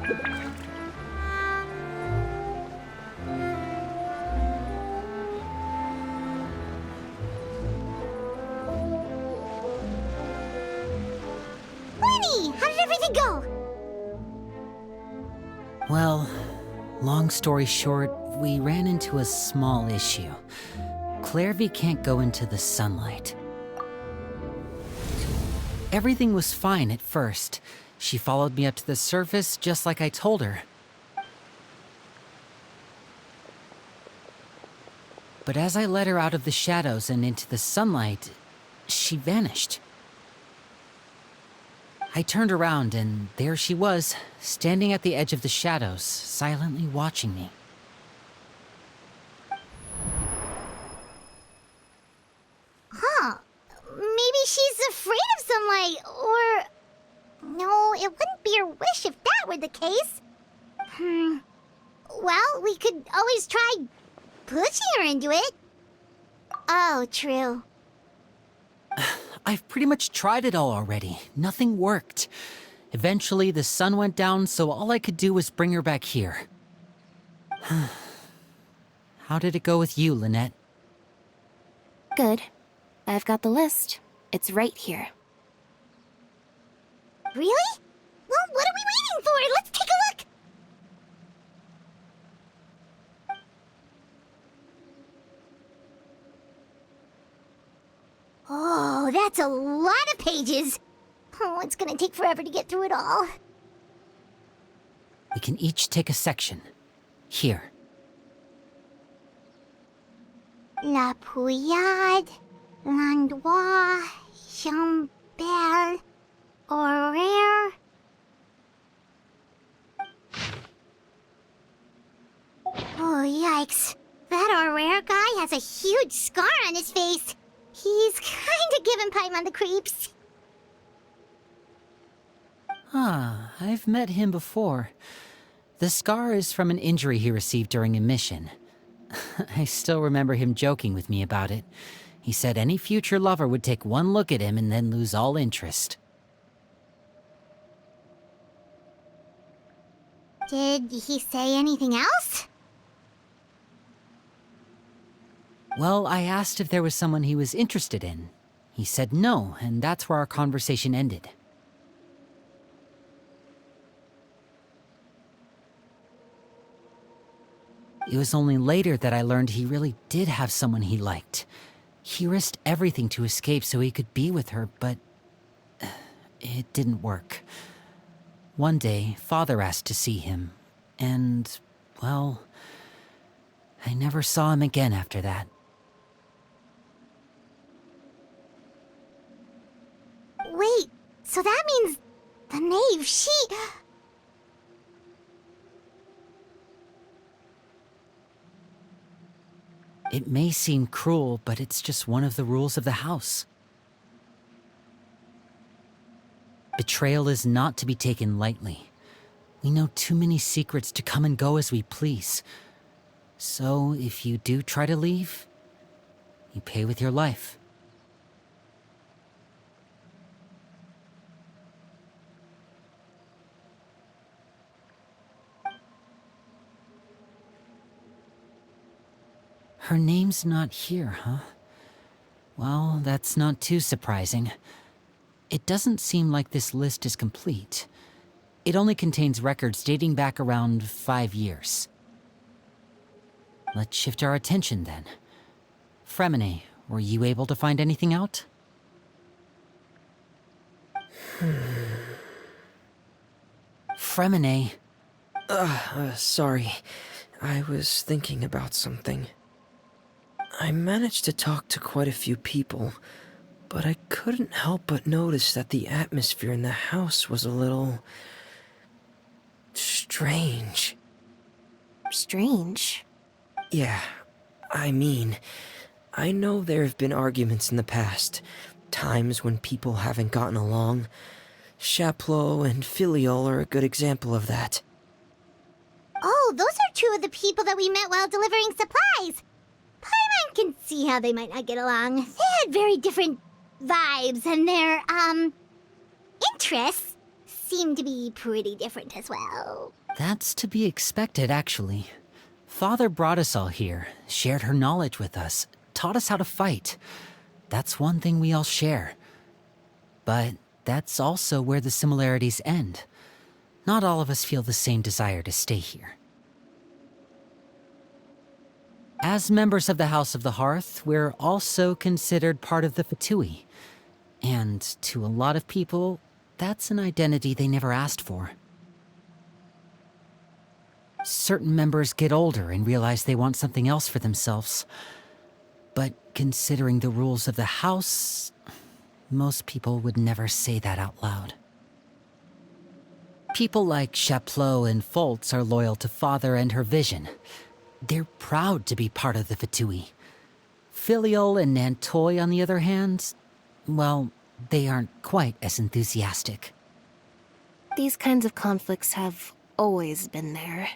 Lenny, how did everything go? Well, long story short, we ran into a small issue. Clairvy can't go into the sunlight. Everything was fine at first. She followed me up to the surface just like I told her. But as I led her out of the shadows and into the sunlight, she vanished. I turned around and there she was, standing at the edge of the shadows, silently watching me. Huh. Maybe she's afraid of sunlight, or... No, it wouldn't be her wish if that were the case. Well, we could always try pushing her into it. Oh, true. I've pretty much tried it all already. Nothing worked. Eventually, the sun went down, so all I could do was bring her back here. How did it go with you, Lynette? Good. I've got the list. It's right here. Really? Well, what are we waiting for? Let's take a look! Oh, that's a lot of pages. Oh, it's gonna take forever to get through it all. We can each take a section. Here. La Pouillade, L'Endroit, Chambel, Horaire. Oh, yikes. That Horaire guy has a huge scar on his face. He's kinda giving Paimon the creeps. I've met him before. The scar is from an injury he received during a mission. I still remember him joking with me about it. He said any future lover would take one look at him and then lose all interest. Did he say anything else? Well, I asked if there was someone he was interested in. He said no, and that's where our conversation ended. It was only later that I learned he really did have someone he liked. He risked everything to escape so he could be with her, but it didn't work. One day, Father asked to see him, and, well, I never saw him again after that. Wait, so that means the knave, she... It may seem cruel, but it's just one of the rules of the house. Betrayal is not to be taken lightly. We know too many secrets to come and go as we please. So, if you do try to leave, you pay with your life. Her name's not here, huh? Well, that's not too surprising. It doesn't seem like this list is complete. It only contains records dating back around 5 years. Let's shift our attention then. Fremine, were you able to find anything out? Fremine. Sorry. I was thinking about something. I managed to talk to quite a few people, but I couldn't help but notice that the atmosphere in the house was a little... strange. Strange? Yeah, I mean, I know there have been arguments in the past, times when people haven't gotten along. Chaplot and Filiol are a good example of that. Oh, those are two of the people that we met while delivering supplies. Paimon can see how they might not get along. They had very different vibes and their, interests. seem to be pretty different as well. That's to be expected, actually. Father brought us all here, shared her knowledge with us, taught us how to fight. That's one thing we all share. But that's also where the similarities end. Not all of us feel the same desire to stay here. As members of the House of the Hearth, we're also considered part of the Fatui. And to a lot of people, that's an identity they never asked for. Certain members get older and realize they want something else for themselves. But considering the rules of the House, most people would never say that out loud. People like Chaplot and Foltz are loyal to Father and her vision. They're proud to be part of the Fatui. Filial and Nantoy, on the other hand, well, they aren't quite as enthusiastic. These kinds of conflicts have always been there.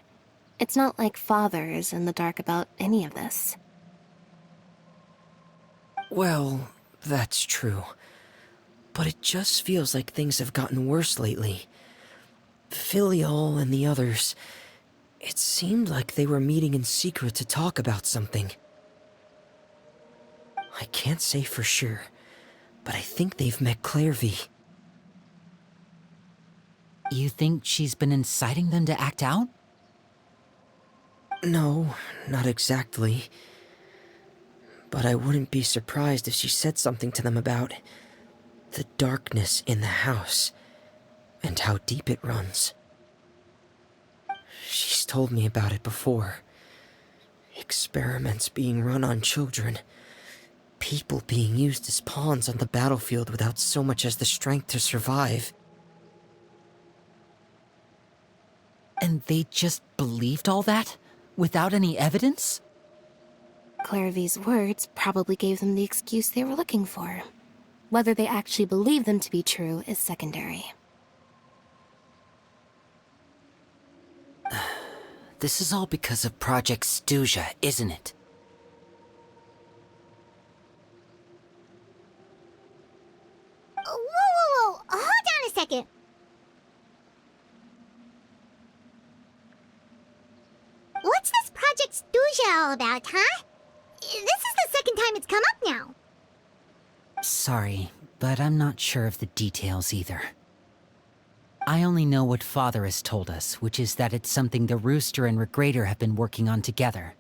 It's not like Father is in the dark about any of this. Well, that's true. But it just feels like things have gotten worse lately. Filial and the others, it seemed like they were meeting in secret to talk about something. I can't say for sure, but I think they've met Clairvy. You think she's been inciting them to act out? No, not exactly. But I wouldn't be surprised if she said something to them about the darkness in the house and how deep it runs. She's told me about it before. Experiments being run on children. People being used as pawns on the battlefield without so much as the strength to survive. And they just believed all that? Without any evidence? Clairvy's words probably gave them the excuse they were looking for. Whether they actually believe them to be true is secondary. This is all because of Project Stuja, isn't it? Whoa. Hold on a second. What's this Project Stuja all about, huh? This is the second time it's come up now. Sorry, but I'm not sure of the details either. I only know what Father has told us, which is that it's something the Rooster and Regrader have been working on together.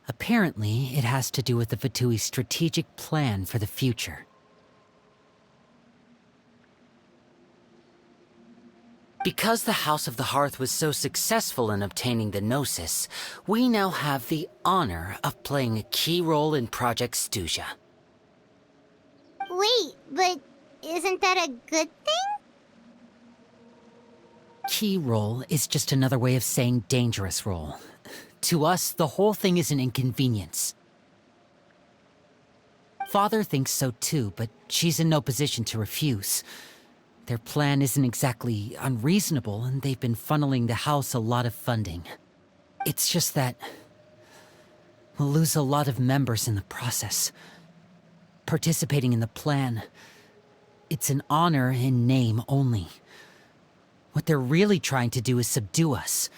Apparently, it has to do with the Fatui's strategic plan for the future. Because the House of the Hearth was so successful in obtaining the Gnosis, we now have the honor of playing a key role in Project Stuja. Wait, but isn't that a good thing? Key role is just another way of saying dangerous role. To us, the whole thing is an inconvenience. Father thinks so too, but she's in no position to refuse. Their plan isn't exactly unreasonable, and they've been funneling the house a lot of funding. It's just that we'll lose a lot of members in the process. Participating in the plan, it's an honor in name only. What they're really trying to do is subdue us.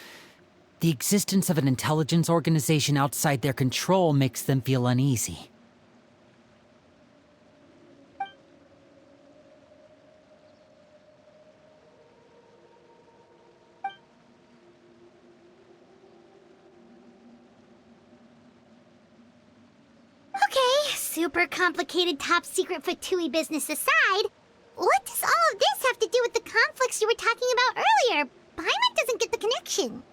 The existence of an intelligence organization outside their control makes them feel uneasy. Okay, super complicated top secret Fatui business aside, what does all of this have to do with the conflicts you were talking about earlier? Paimon doesn't get the connection.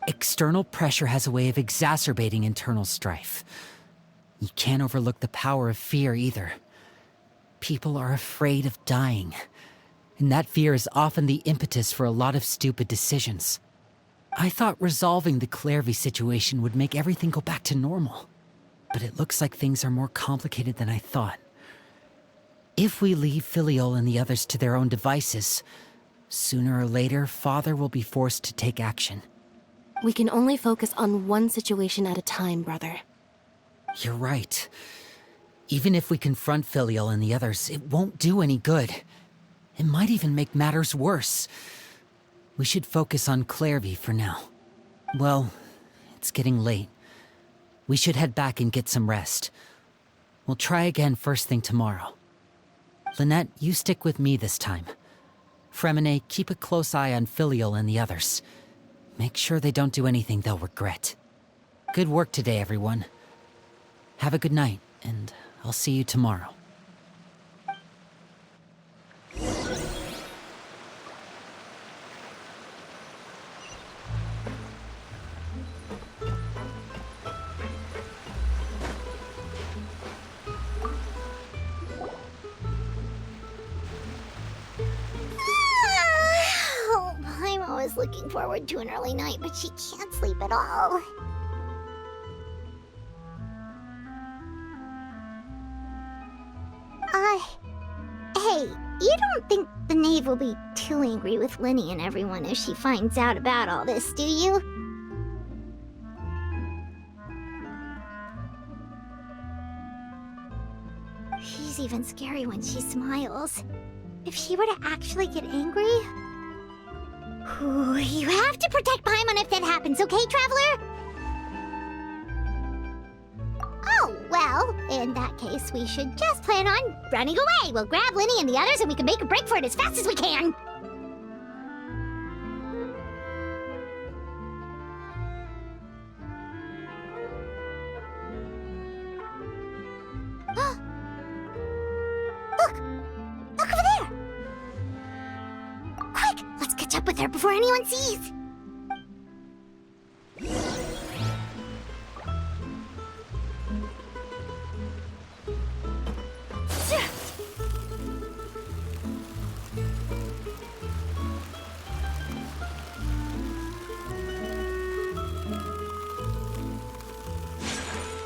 External pressure has a way of exacerbating internal strife. You can't overlook the power of fear either. People are afraid of dying, and that fear is often the impetus for a lot of stupid decisions. I thought resolving the Clairvy situation would make everything go back to normal, but it looks like things are more complicated than I thought. If we leave Filial and the others to their own devices, sooner or later, Father will be forced to take action. We can only focus on one situation at a time, brother. You're right. Even if we confront Filial and the others, it won't do any good. It might even make matters worse. We should focus on Clairvy for now. Well, it's getting late. We should head back and get some rest. We'll try again first thing tomorrow. Lynette, you stick with me this time. Fremine, keep a close eye on Filial and the others. Make sure they don't do anything they'll regret. Good work today, everyone. Have a good night, and I'll see you tomorrow. I'm always looking forward to an early night, but she can't sleep at all. Hey, you don't think the knave will be too angry with Lenny and everyone if she finds out about all this, do you? She's even scary when she smiles. If she were to actually get angry... Ooh, you have to protect Paimon if that happens, okay, Traveler? Oh, well, in that case, we should just plan on running away. We'll grab Lenny and the others and we can make a break for it as fast as we can. Look over there! Quick, let's catch up with her before anyone sees.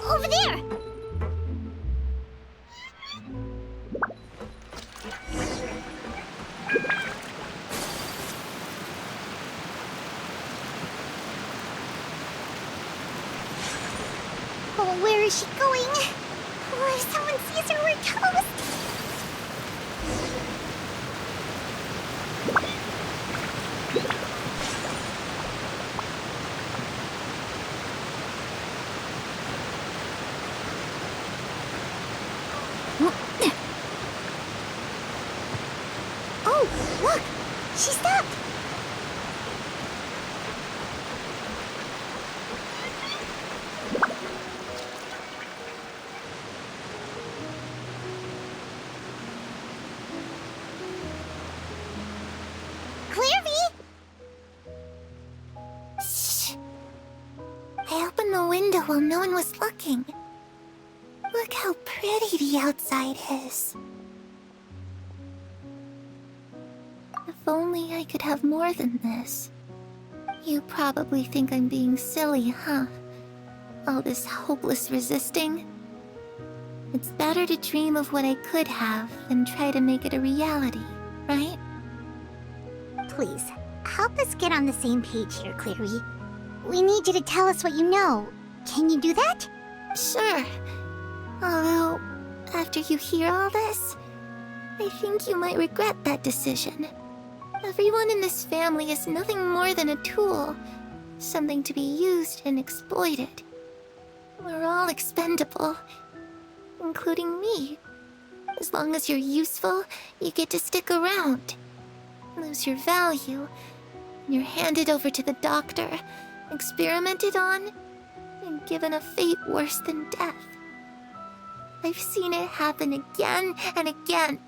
Over there! Oh, where is she going? Oh, if someone sees her, we're toast! Oh, look! She stopped! Clairvy! Shh! I opened the window while no one was looking. Look how pretty the outside is. If only I could have more than this. You probably think I'm being silly, huh? All this hopeless resisting. It's better to dream of what I could have than try to make it a reality, right? Please, help us get on the same page here, Clary. We need you to tell us what you know. Can you do that? Sure. Although, after you hear all this, I think you might regret that decision. Everyone in this family is nothing more than a tool, something to be used and exploited. We're all expendable, including me. As long as you're useful, you get to stick around. Lose your value, and you're handed over to the doctor, experimented on, and given a fate worse than death. I've seen it happen again and again,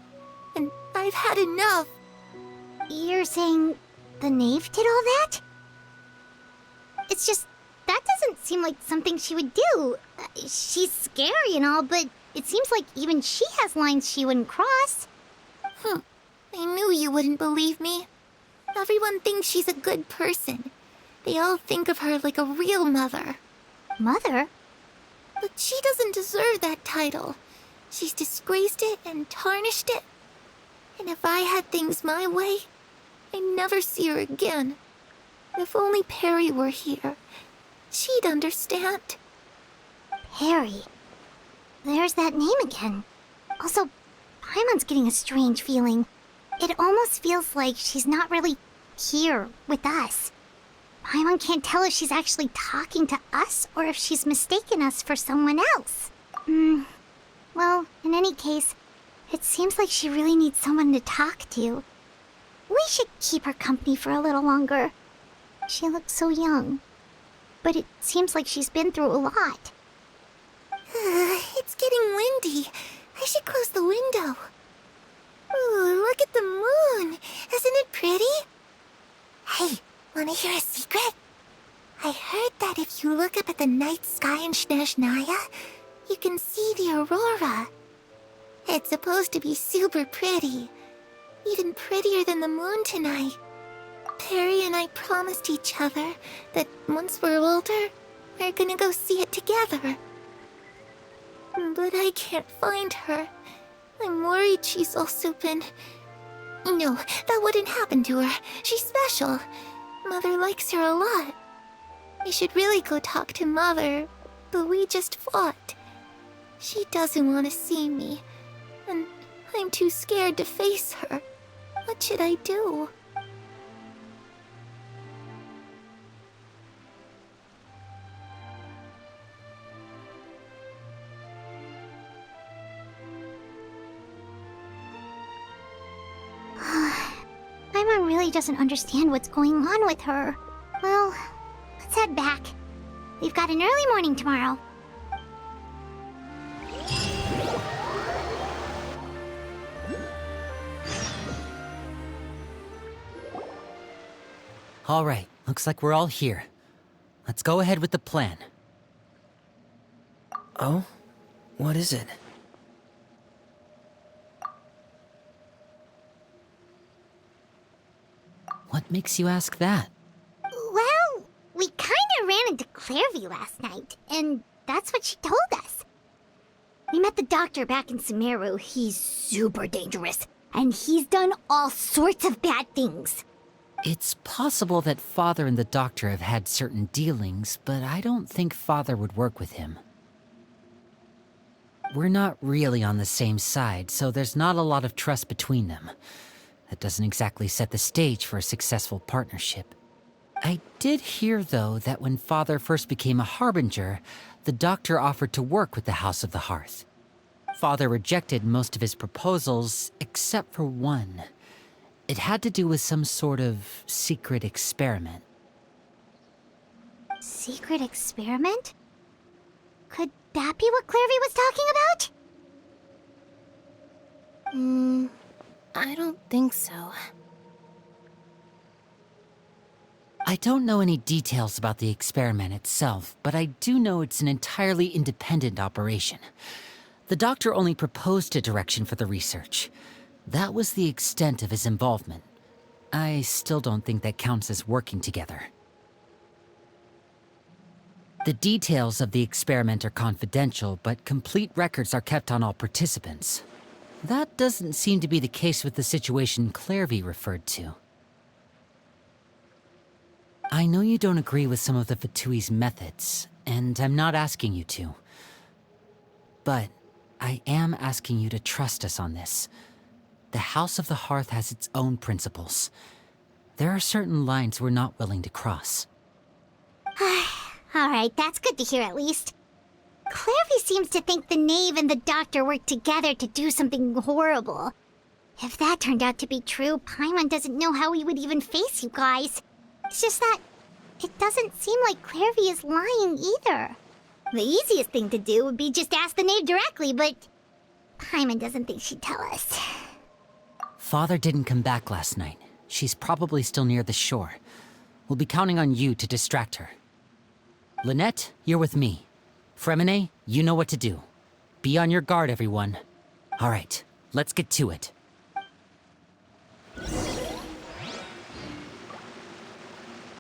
and I've had enough. You're saying the knave did all that? It's just, that doesn't seem like something she would do. She's scary and all, but it seems like even she has lines she wouldn't cross. I knew you wouldn't believe me. Everyone thinks she's a good person. They all think of her like a real mother. Mother? But she doesn't deserve that title. She's disgraced it and tarnished it. And if I had things my way, I'd never see her again. If only Perry were here, she'd understand. Perry? There's that name again. Also, Paimon's getting a strange feeling. It almost feels like she's not really here with us. Paimon can't tell if she's actually talking to us or if she's mistaken us for someone else. Well, in any case, it seems like she really needs someone to talk to. We should keep her company for a little longer. She looks so young, but it seems like she's been through a lot. It's getting windy. I should close the window. Ooh, look at the moon. Isn't it pretty? Hey, wanna hear a secret? I heard that if you look up at the night sky in Snezhnaya, you can see the aurora. It's supposed to be super pretty. Even prettier than the moon tonight. Perry and I promised each other that once we're older, we're gonna go see it together. But I can't find her. I'm worried she's also been... No, that wouldn't happen to her. She's special. Mother likes her a lot. We should really go talk to Mother, but we just fought. She doesn't want to see me, and I'm too scared to face her. What should I do? Paimon really doesn't understand what's going on with her. Well, let's head back. We've got an early morning tomorrow. All right, looks like we're all here. Let's go ahead with the plan. Oh? What is it? What makes you ask that? Well, we kinda ran into Clairvy last night, and that's what she told us. We met the doctor back in Sumeru. He's super dangerous, and he's done all sorts of bad things. It's possible that Father and the Doctor have had certain dealings, but I don't think Father would work with him. We're not really on the same side, so there's not a lot of trust between them. That doesn't exactly set the stage for a successful partnership. I did hear, though, that when Father first became a Harbinger, the Doctor offered to work with the House of the Hearth. Father rejected most of his proposals, except for one. It had to do with some sort of secret experiment. Secret experiment? Could that be what Clairvy was talking about? I don't think so. I don't know any details about the experiment itself, but I do know it's an entirely independent operation. The Doctor only proposed a direction for the research. That was the extent of his involvement. I still don't think that counts as working together. The details of the experiment are confidential, but complete records are kept on all participants. That doesn't seem to be the case with the situation Clairvy referred to. I know you don't agree with some of the Fatui's methods, and I'm not asking you to. But I am asking you to trust us on this. The House of the Hearth has its own principles. There are certain lines we're not willing to cross. Alright, that's good to hear at least. Clairvy seems to think the Knave and the Doctor worked together to do something horrible. If that turned out to be true, Paimon doesn't know how he would even face you guys. It's just that it doesn't seem like Clairvy is lying either. The easiest thing to do would be just ask the Knave directly, but Paimon doesn't think she'd tell us. Father didn't come back last night. She's probably still near the shore. We'll be counting on you to distract her. Lynette, you're with me. Fremine, you know what to do. Be on your guard, everyone. All right, let's get to it.